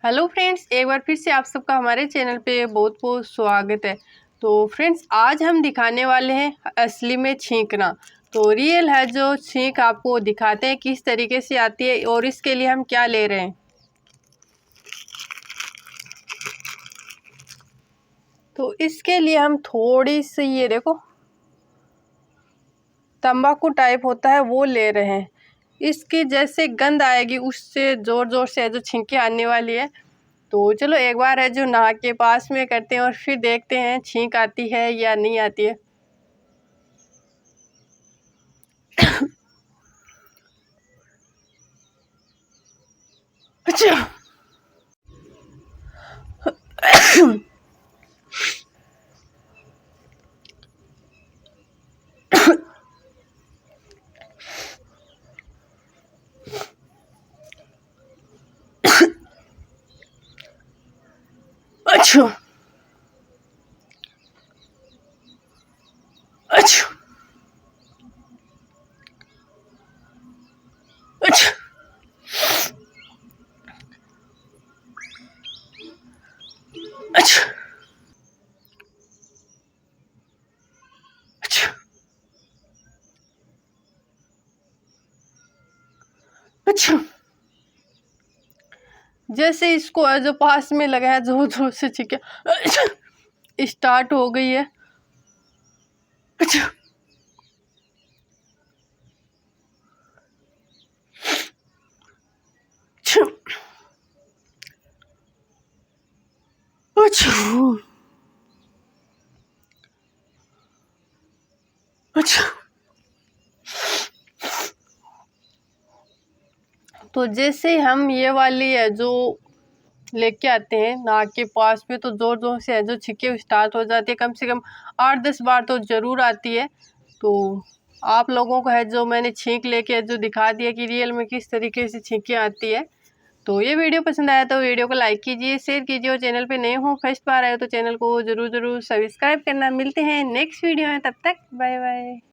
Hello friends, एक बार फिर से आप सबका हमारे चैनल पे बहुत बहुत स्वागत है। तो फ्रेंड्स, आज हम दिखाने वाले हैं असली में छींकना। तो रियल है जो छींक आपको दिखाते हैं किस तरीके से आती है और इसके लिए हम क्या ले रहे हैं। तो इसके लिए हम थोड़ी सी ये देखो तंबाकू टाइप होता है वो ले रहे हैं। इसकी जैसे गंध आएगी उससे ज़ोर ज़ोर से जो छींकें आने वाली है। तो चलो एक बार है जो नाक के पास में करते हैं और फिर देखते हैं छींक आती है या नहीं आती है। अच्छा। अच्छा। अच्छा। अच्छा। अच्छा। अच्छा। अच्छा। जैसे इसको है जो पास में लगा है जोर जोर से छींके स्टार्ट हो गई है। अच्छा। अच्छा। अच्छा। अच्छा। तो जैसे हम ये वाली है जो लेके आते हैं नाक के पास में, तो जोर जोर से है जो छींके स्टार्ट हो जाती है। कम से कम 8-10 बार तो ज़रूर आती है। तो आप लोगों को है जो मैंने छींक लेके जो दिखा दिया कि रियल में किस तरीके से छींकें आती है। तो ये वीडियो पसंद आया तो वीडियो को लाइक कीजिए, शेयर कीजिए और चैनल पे नए हो फर्स्ट बार आए हो तो चैनल को ज़रूर सब्सक्राइब करना। मिलते हैं नेक्स्ट वीडियो में, तब तक बाय बाय।